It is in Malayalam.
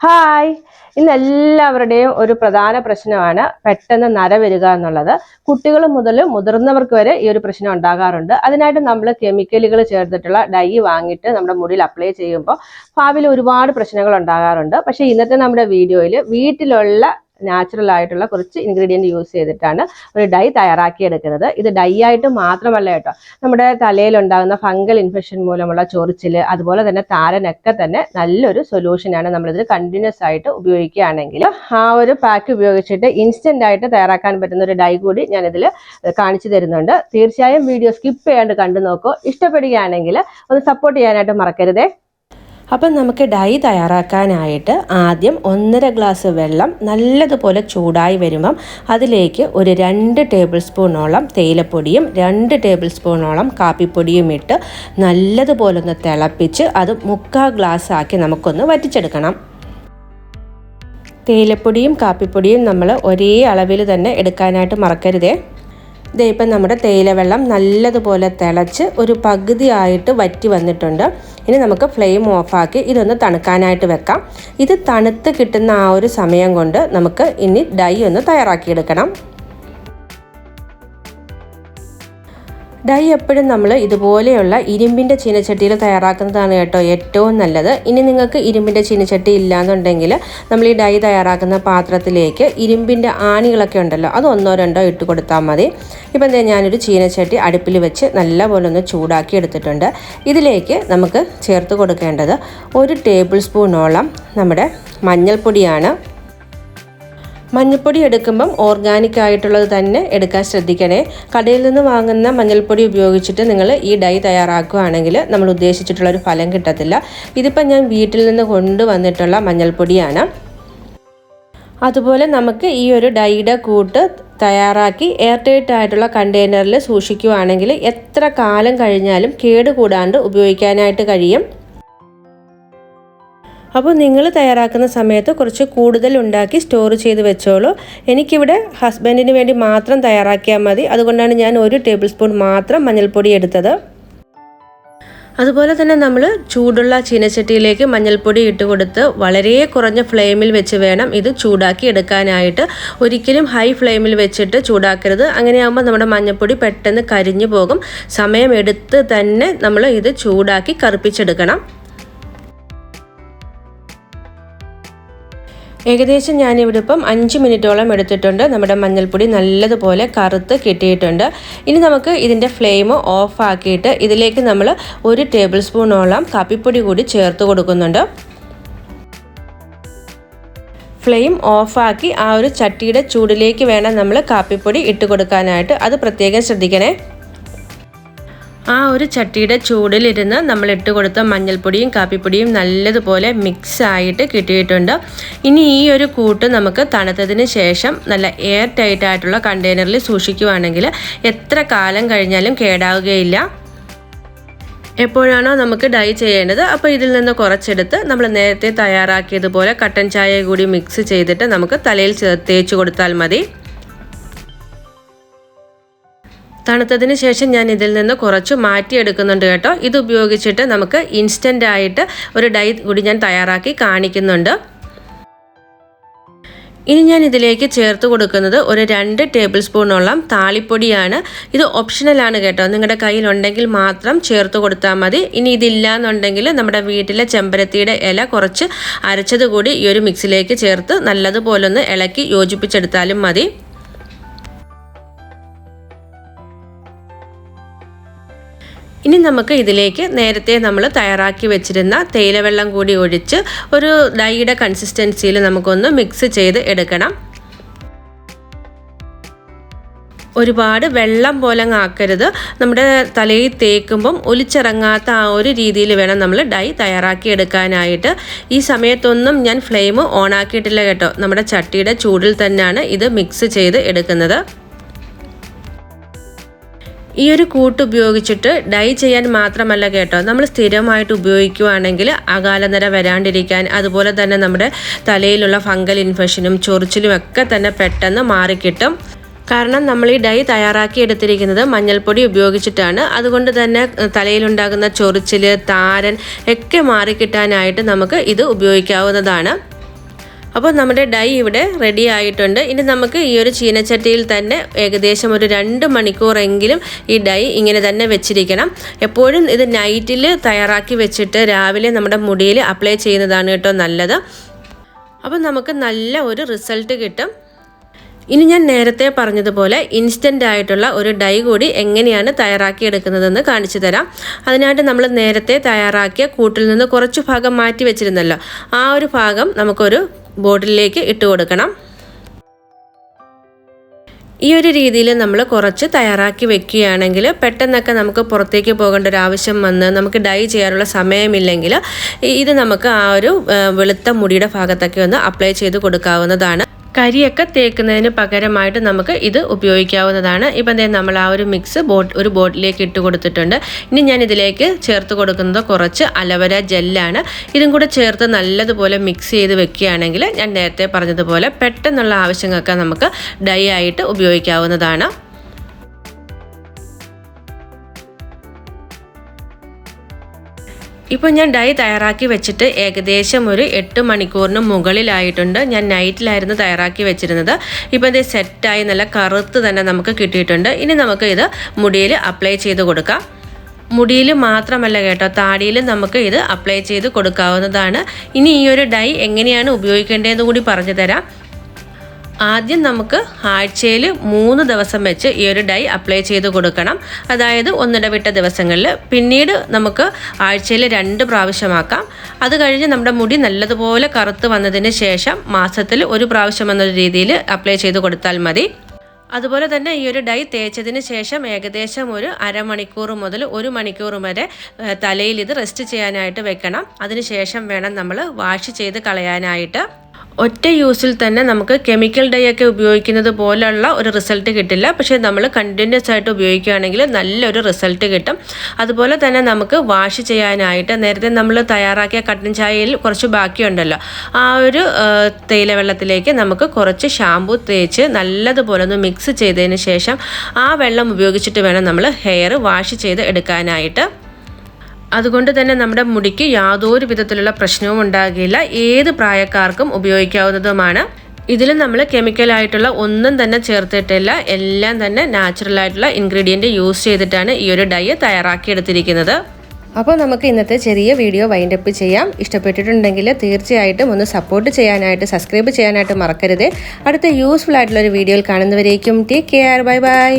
ഹായ്, ഇന്ന് എല്ലാവരുടെയും ഒരു പ്രധാന പ്രശ്നമാണ് പെട്ടെന്ന് നര വരിക എന്നുള്ളത്. കുട്ടികൾ മുതൽ മുതിർന്നവർക്ക് വരെ ഈ ഒരു പ്രശ്നം ഉണ്ടാകാറുണ്ട്. അതിനായിട്ട് നമ്മൾ കെമിക്കലുകൾ ചേർത്തിട്ടുള്ള ഡൈ വാങ്ങിയിട്ട് നമ്മുടെ മുടിയിൽ അപ്ലൈ ചെയ്യുമ്പോൾ ഭാവിയിൽ ഒരുപാട് പ്രശ്നങ്ങൾ ഉണ്ടാകാറുണ്ട്. പക്ഷേ ഇന്നത്തെ നമ്മുടെ വീഡിയോയിൽ വീട്ടിലുള്ള നാച്ചുറൽ ആയിട്ടുള്ള കുറച്ച് ഇൻഗ്രീഡിയൻറ്റ് യൂസ് ചെയ്തിട്ടാണ് ഒരു ഡൈ തയ്യാറാക്കിയെടുക്കുന്നത്. ഇത് ഡൈ ആയിട്ട് മാത്രമല്ല കേട്ടോ, നമ്മുടെ തലയിലുണ്ടാകുന്ന ഫംഗൽ ഇൻഫെക്ഷൻ മൂലമുള്ള ചൊറിച്ചിൽ അതുപോലെ തന്നെ താരനൊക്കെ തന്നെ നല്ലൊരു സൊല്യൂഷനാണ്. നമ്മളിത് കണ്ടിന്യൂസ് ആയിട്ട് ഉപയോഗിക്കുകയാണെങ്കിൽ ആ ഒരു പാക്ക് ഉപയോഗിച്ചിട്ട് ഇൻസ്റ്റന്റ് ആയിട്ട് തയ്യാറാക്കാൻ പറ്റുന്ന ഒരു ഡൈ കൂടി ഞാനിതിൽ കാണിച്ചു തരുന്നുണ്ട്. തീർച്ചയായും വീഡിയോ സ്കിപ്പ് ചെയ്യാണ്ട് കണ്ടു നോക്കൂ. ഇഷ്ടപ്പെടുകയാണെങ്കിൽ ഒന്ന് സപ്പോർട്ട് ചെയ്യാനായിട്ട് മറക്കരുതേ. അപ്പം നമുക്ക് ഡൈ തയ്യാറാക്കാനായിട്ട് ആദ്യം 1.5 ഗ്ലാസ് വെള്ളം നല്ലതുപോലെ ചൂടായി വരുമ്പം അതിലേക്ക് ഒരു 2 ടേബിൾ സ്പൂണോളം തേയിലപ്പൊടിയും 2 ടേബിൾ സ്പൂണോളം കാപ്പിപ്പൊടിയും ഇട്ട് നല്ലതുപോലെ ഒന്ന് തിളപ്പിച്ച് അത് 1/4 ഗ്ലാസ് ആക്കി നമുക്കൊന്ന് വറ്റിച്ചെടുക്കണം. തേയിലപ്പൊടിയും കാപ്പിപ്പൊടിയും നമ്മൾ ഒരേ അളവിൽ തന്നെ എടുക്കാനായിട്ട് മറക്കരുതേ. ഇപ്പം നമ്മുടെ തേയില വെള്ളം നല്ലതുപോലെ തിളച്ച് ഒരു പകുതി ആയിട്ട് വറ്റി വന്നിട്ടുണ്ട്. ഇനി നമുക്ക് ഫ്ലെയിം ഓഫാക്കി ഇതൊന്ന് തണുക്കാനായിട്ട് വെക്കാം. ഇത് തണുത്ത് കിട്ടുന്ന ആ ഒരു സമയം കൊണ്ട് നമുക്ക് ഇനി ഡൈ ഒന്ന് തയ്യാറാക്കിയെടുക്കണം. ഡൈ എപ്പോഴും നമ്മൾ ഇതുപോലെയുള്ള ഇരുമ്പിൻ്റെ ചീനച്ചട്ടിയിൽ തയ്യാറാക്കുന്നതാണ് കേട്ടോ ഏറ്റവും നല്ലത്. ഇനി നിങ്ങൾക്ക് ഇരുമ്പിൻ്റെ ചീനച്ചട്ടി ഇല്ലയെന്നുണ്ടെങ്കിൽ നമ്മൾ ഈ ഡൈ തയ്യാറാക്കുന്ന പാത്രത്തിലേക്ക് ഇരുമ്പിൻ്റെ ആണികളൊക്കെ ഉണ്ടല്ലോ, അത് 1-2 ഇട്ട് കൊടുത്താൽ മതി. ഇപ്പം ഞാനൊരു ചീനച്ചട്ടി അടുപ്പിൽ വെച്ച് നല്ലപോലെ ഒന്ന് ചൂടാക്കി എടുത്തിട്ടുണ്ട്. ഇതിലേക്ക് നമുക്ക് ചേർത്ത് കൊടുക്കേണ്ടത് 1 ടേബിൾ സ്പൂണോളം നമ്മുടെ മഞ്ഞൾപ്പൊടിയാണ്. മഞ്ഞൾപ്പൊടി എടുക്കുമ്പം ഓർഗാനിക് ആയിട്ടുള്ളത് തന്നെ എടുക്കാൻ ശ്രദ്ധിക്കണേ. കടയിൽ നിന്ന് വാങ്ങുന്ന മഞ്ഞൾപ്പൊടി ഉപയോഗിച്ചിട്ട് നിങ്ങൾ ഈ ഡൈ തയ്യാറാക്കുകയാണെങ്കിൽ നമ്മൾ ഉദ്ദേശിച്ചിട്ടുള്ളൊരു ഫലം കിട്ടത്തില്ല. ഇതിപ്പം ഞാൻ വീട്ടിൽ നിന്ന് കൊണ്ടുവന്നിട്ടുള്ള മഞ്ഞൾപ്പൊടിയാണ്. അതുപോലെ നമുക്ക് ഈ ഒരു ഡൈയുടെ കൂട്ട് തയ്യാറാക്കി എയർ ടൈറ്റ് ആയിട്ടുള്ള കണ്ടെയ്നറിൽ സൂക്ഷിക്കുകയാണെങ്കിൽ എത്ര കാലം കഴിഞ്ഞാലും കേടുകൂടാണ്ട് ഉപയോഗിക്കാനായിട്ട് കഴിയും. അപ്പോൾ നിങ്ങൾ തയ്യാറാക്കുന്ന സമയത്ത് കുറച്ച് കൂടുതൽ ഉണ്ടാക്കി സ്റ്റോർ ചെയ്ത് വെച്ചോളൂ. എനിക്കിവിടെ ഹസ്ബൻഡിന് വേണ്ടി മാത്രം തയ്യാറാക്കിയാൽ മതി. അതുകൊണ്ടാണ് ഞാൻ 1 ടേബിൾ സ്പൂൺ മാത്രം മഞ്ഞൾപ്പൊടി എടുത്തത്. അതുപോലെ തന്നെ നമ്മൾ ചൂടുള്ള ചീനച്ചട്ടിയിലേക്ക് മഞ്ഞൾപ്പൊടി ഇട്ട് കൊടുത്ത് വളരെ കുറഞ്ഞ ഫ്ലെയിമിൽ വെച്ച് വേണം ഇത് ചൂടാക്കി എടുക്കാനായിട്ട്. ഒരിക്കലും ഹൈ ഫ്ലെയിമിൽ വെച്ചിട്ട് ചൂടാക്കരുത്. അങ്ങനെയാകുമ്പോൾ നമ്മുടെ മഞ്ഞൾപ്പൊടി പെട്ടെന്ന് കരിഞ്ഞു പോകും. സമയമെടുത്ത് തന്നെ നമ്മൾ ഇത് ചൂടാക്കി കറുപ്പിച്ചെടുക്കണം. ഏകദേശം ഞാനിവിടെ ഇപ്പം 5 മിനിറ്റോളം എടുത്തിട്ടുണ്ട്. നമ്മുടെ മഞ്ഞൾപ്പൊടി നല്ലതുപോലെ കറുത്ത് കിട്ടിയിട്ടുണ്ട്. ഇനി നമുക്ക് ഇതിൻ്റെ ഫ്ലെയിം ഓഫ് ആക്കിയിട്ട് ഇതിലേക്ക് നമ്മൾ 1 ടേബിൾ സ്പൂണോളം കാപ്പിപ്പൊടി കൂടി ചേർത്ത് കൊടുക്കുന്നുണ്ട്. ഫ്ലെയിം ഓഫാക്കി ആ ഒരു ചട്ടിയുടെ ചൂടിലേക്ക് വേണം നമ്മൾ കാപ്പിപ്പൊടി ഇട്ട് കൊടുക്കാനായിട്ട്. അത് പ്രത്യേകം ശ്രദ്ധിക്കണേ. ആ ഒരു ചട്ടിയുടെ ചൂടിലിരുന്ന് നമ്മൾ ഇട്ട് കൊടുത്ത മഞ്ഞൾപ്പൊടിയും കാപ്പിപ്പൊടിയും നല്ലതുപോലെ മിക്സ് ആയിട്ട് കിട്ടിയിട്ടുണ്ട്. ഇനി ഈ ഒരു കൂട്ട് നമുക്ക് തണുത്തതിന് ശേഷം നല്ല എയർ ടൈറ്റ് ആയിട്ടുള്ള കണ്ടെയ്നറിൽ സൂക്ഷിക്കുകയാണെങ്കിൽ എത്ര കാലം കഴിഞ്ഞാലും കേടാവുകയില്ല. എപ്പോഴാണോ നമുക്ക് ഡൈ ചെയ്യേണ്ടത് അപ്പോൾ ഇതിൽ നിന്ന് കുറച്ചെടുത്ത് നമ്മൾ നേരത്തെ തയ്യാറാക്കിയതുപോലെ കട്ടൻ ചായ കൂടി മിക്സ് ചെയ്തിട്ട് നമുക്ക് തലയിൽ തേച്ച് കൊടുത്താൽ മതി. തണുത്തതിന് ശേഷം ഞാൻ ഇതിൽ നിന്ന് കുറച്ച് മാറ്റിയെടുക്കുന്നുണ്ട് കേട്ടോ. ഇത് ഉപയോഗിച്ചിട്ട് നമുക്ക് ഇൻസ്റ്റൻ്റ് ആയിട്ട് ഒരു ഡൈ കൂടി ഞാൻ തയ്യാറാക്കി കാണിക്കുന്നുണ്ട്. ഇനി ഞാൻ ഇതിലേക്ക് ചേർത്ത് കൊടുക്കുന്നത് ഒരു 2 ടേബിൾ സ്പൂണോളം താളിപ്പൊടിയാണ്. ഇത് ഓപ്ഷണലാണ് കേട്ടോ, നിങ്ങളുടെ കയ്യിലുണ്ടെങ്കിൽ മാത്രം ചേർത്ത് കൊടുത്താൽ മതി. ഇനി ഇതില്ല എന്നുണ്ടെങ്കിൽ നമ്മുടെ വീട്ടിലെ ചെമ്പരത്തിയുടെ ഇല കുറച്ച് അരച്ചത് കൂടി ഈ ഒരു മിക്സിലേക്ക് ചേർത്ത് നല്ലതുപോലെ ഒന്ന് ഇളക്കി യോജിപ്പിച്ചെടുത്താലും മതി. ഇനി നമുക്ക് ഇതിലേക്ക് നേരത്തെ നമ്മൾ തയ്യാറാക്കി വെച്ചിരുന്ന തേയിലവെള്ളം കൂടി ഒഴിച്ച് ഒരു ഡൈയുടെ കൺസിസ്റ്റൻസിയിൽ നമുക്കൊന്ന് മിക്സ് ചെയ്ത് എടുക്കണം. ഒരുപാട് വെള്ളം പോലെ ആക്കരുത്. നമ്മുടെ തലയിൽ തേക്കുമ്പം ഒലിച്ചിറങ്ങാത്ത ആ ഒരു രീതിയിൽ വേണം നമ്മൾ ഡൈ തയ്യാറാക്കി എടുക്കാനായിട്ട്. ഈ സമയത്തൊന്നും ഞാൻ ഫ്ലെയിം ഓൺ ആക്കിയിട്ടില്ല കേട്ടോ. നമ്മുടെ ചട്ടിയുടെ ചൂടിൽ തന്നെയാണ് ഇത് മിക്സ് ചെയ്ത് എടുക്കുന്നത്. ഈ ഒരു കൂട്ട് ഉപയോഗിച്ചിട്ട് ഡൈ ചെയ്യാൻ മാത്രമല്ല കേട്ടോ, നമ്മൾ സ്ഥിരമായിട്ട് ഉപയോഗിക്കുകയാണെങ്കിൽ അകാലനര വരാണ്ടിരിക്കാൻ, അതുപോലെ തന്നെ നമ്മുടെ തലയിലുള്ള ഫംഗൽ ഇൻഫെക്ഷനും ചൊറിച്ചിലും ഒക്കെ തന്നെ പെട്ടെന്ന് മാറിക്കിട്ടും. കാരണം നമ്മൾ ഈ ഡൈ തയ്യാറാക്കി എടുത്തിരിക്കുന്നത് മഞ്ഞൾപ്പൊടി ഉപയോഗിച്ചിട്ടാണ്. അതുകൊണ്ട് തന്നെ തലയിലുണ്ടാകുന്ന ചൊറിച്ചിൽ, താരൻ ഒക്കെ മാറിക്കിട്ടാനായിട്ട് നമുക്ക് ഇത് ഉപയോഗിക്കാവുന്നതാണ്. അപ്പോൾ നമ്മുടെ ഡൈ ഇവിടെ റെഡി ആയിട്ടുണ്ട്. ഇനി നമുക്ക് ഈ ഒരു ചീനച്ചട്ടിയിൽ തന്നെ ഏകദേശം ഒരു 2 മണിക്കൂറെങ്കിലും ഈ ഡൈ ഇങ്ങനെ തന്നെ വെച്ചിരിക്കണം. എപ്പോഴും ഇത് നൈറ്റിൽ തയ്യാറാക്കി വെച്ചിട്ട് രാവിലെ നമ്മുടെ മുടിയിൽ അപ്ലൈ ചെയ്യുന്നതാണ് കേട്ടോ നല്ലത്. അപ്പോൾ നമുക്ക് നല്ല ഒരു റിസൾട്ട് കിട്ടും. ഇനി ഞാൻ നേരത്തെ പറഞ്ഞതുപോലെ ഇൻസ്റ്റൻ്റ് ആയിട്ടുള്ള ഒരു ഡൈ കൂടി എങ്ങനെയാണ് തയ്യാറാക്കിയെടുക്കുന്നതെന്ന് കാണിച്ചു തരാം. അതിനായിട്ട് നമ്മൾ നേരത്തെ തയ്യാറാക്കിയ കൂട്ടിൽ നിന്ന് കുറച്ച് ഭാഗം മാറ്റി വെച്ചിരുന്നല്ലോ, ആ ഒരു ഭാഗം നമുക്കൊരു ബോട്ടിലേക്ക് ഇട്ട് കൊടുക്കണം. ഈ ഒരു രീതിയിൽ നമ്മൾ കുറച്ച് തയ്യാറാക്കി വെക്കുകയാണെങ്കിൽ പെട്ടെന്നൊക്കെ നമുക്ക് പുറത്തേക്ക് പോകേണ്ട ഒരു ആവശ്യം വന്ന് നമുക്ക് ഡൈ ചെയ്യാനുള്ള സമയമില്ലെങ്കിൽ ഇത് നമുക്ക് ആ ഒരു വെളുത്ത മുടിയുടെ ഭാഗത്തൊക്കെ ഒന്ന് അപ്ലൈ ചെയ്ത് കൊടുക്കാവുന്നതാണ്. കരിയൊക്കെ തേക്കുന്നതിന് പകരമായിട്ട് നമുക്ക് ഇത് ഉപയോഗിക്കാവുന്നതാണ്. ഇപ്പം നമ്മൾ ആ ഒരു മിക്സ് ഒരു ബോട്ടിലേക്ക് ഇട്ട് കൊടുത്തിട്ടുണ്ട്. ഇനി ഞാൻ ഇതിലേക്ക് ചേർത്ത് കൊടുക്കുന്നത് കുറച്ച് അലോവേര ജെല്ലാണ്. ഇതും കൂടെ ചേർത്ത് നല്ലതുപോലെ മിക്സ് ചെയ്ത് വെക്കുകയാണെങ്കിൽ ഞാൻ നേരത്തെ പറഞ്ഞതുപോലെ പെട്ടെന്നുള്ള ആവശ്യങ്ങൾക്ക് നമുക്ക് ഡൈ ആയിട്ട് ഉപയോഗിക്കാവുന്നതാണ്. ഇപ്പോൾ ഞാൻ ഡൈ തയ്യാറാക്കി വെച്ചിട്ട് ഏകദേശം ഒരു 8 മണിക്കൂറിന് മുകളിലായിട്ടുണ്ട്. ഞാൻ നൈറ്റിലായിരുന്നു തയ്യാറാക്കി വെച്ചിരുന്നത്. ഇപ്പോൾ ഇത് സെറ്റായി നല്ല കറുത്ത് തന്നെ നമുക്ക് കിട്ടിയിട്ടുണ്ട്. ഇനി നമുക്ക് ഇത് മുടിയിൽ അപ്ലൈ ചെയ്ത് കൊടുക്കാം. മുടിയിൽ മാത്രമല്ല കേട്ടോ, താടിയിൽ നമുക്ക് ഇത് അപ്ലൈ ചെയ്ത് കൊടുക്കാവുന്നതാണ്. ഇനി ഈ ഒരു ഡൈ എങ്ങനെയാണ് ഉപയോഗിക്കേണ്ടതെന്ന് കൂടി പറഞ്ഞു തരാം. ആദ്യം നമുക്ക് ആഴ്ചയിൽ 3 ദിവസം വെച്ച് ഈ ഒരു ഡൈ അപ്ലൈ ചെയ്ത് കൊടുക്കണം. അതായത് ഒന്നിടവിട്ട ദിവസങ്ങളിൽ. പിന്നീട് നമുക്ക് ആഴ്ചയിൽ 2 പ്രാവശ്യമാക്കാം. അത് കഴിഞ്ഞ് നമ്മുടെ മുടി നല്ലതുപോലെ കറുത്ത് വന്നതിന് ശേഷം മാസത്തിൽ 1 പ്രാവശ്യം എന്ന രീതിയിൽ അപ്ലൈ ചെയ്ത് കൊടുത്താൽ മതി. അതുപോലെ തന്നെ ഈ ഒരു ഡൈ തേച്ചതിന് ശേഷം ഏകദേശം ഒരു അരമണിക്കൂർ മുതൽ 1 മണിക്കൂർ വരെ തലയിൽ ഇത് റെസ്റ്റ് ചെയ്യാനായിട്ട് വെക്കണം. അതിനുശേഷം വേണം നമ്മൾ വാഷ് ചെയ്ത് കളയാനായിട്ട്. ഒറ്റ യൂസിൽ തന്നെ നമുക്ക് കെമിക്കൽ ഡൈ ഒക്കെ ഉപയോഗിക്കുന്നത് പോലുള്ള ഒരു റിസൾട്ട് കിട്ടില്ല. പക്ഷേ നമ്മൾ കണ്ടിന്യൂസ് ആയിട്ട് ഉപയോഗിക്കുകയാണെങ്കിൽ നല്ലൊരു റിസൾട്ട് കിട്ടും. അതുപോലെ തന്നെ നമുക്ക് വാഷ് ചെയ്യാനായിട്ട് നേരത്തെ നമ്മൾ തയ്യാറാക്കിയ കട്ടൻ ചായയിൽ കുറച്ച് ബാക്കിയുണ്ടല്ലോ, ആ ഒരു തേയില വെള്ളത്തിലേക്ക് നമുക്ക് കുറച്ച് ഷാമ്പൂ തേച്ച് നല്ലതുപോലെ ഒന്ന് മിക്സ് ചെയ്തതിന് ശേഷം ആ വെള്ളം ഉപയോഗിച്ചിട്ട് വേണം നമ്മൾ ഹെയർ വാഷ് ചെയ്ത് എടുക്കാനായിട്ട്. അതുകൊണ്ട് തന്നെ നമ്മുടെ മുടിക്ക് യാതൊരു വിധത്തിലുള്ള പ്രശ്നവും ഉണ്ടാകില്ല. ഏത് പ്രായക്കാർക്കും ഉപയോഗിക്കാവുന്നതുമാണ്. ഇതിൽ നമ്മൾ കെമിക്കലായിട്ടുള്ള ഒന്നും തന്നെ ചേർത്തിട്ടില്ല. എല്ലാം തന്നെ നാച്ചുറലായിട്ടുള്ള ഇൻഗ്രീഡിയൻറ്റ് യൂസ് ചെയ്തിട്ടാണ് ഈ ഒരു ഡൈ തയ്യാറാക്കിയെടുത്തിരിക്കുന്നത്. അപ്പോൾ നമുക്ക് ഇന്നത്തെ ചെറിയ വീഡിയോ വൈൻഡപ്പ് ചെയ്യാം. ഇഷ്ടപ്പെട്ടിട്ടുണ്ടെങ്കിൽ തീർച്ചയായിട്ടും ഒന്ന് സപ്പോർട്ട് ചെയ്യാനായിട്ട്, സബ്സ്ക്രൈബ് ചെയ്യാനായിട്ട് മറക്കരുത്. അടുത്ത യൂസ്ഫുൾ ആയിട്ടുള്ള ഒരു വീഡിയോയിൽ കാണുന്നവരേക്കും ടേക്ക് കെയർ. Bye bye.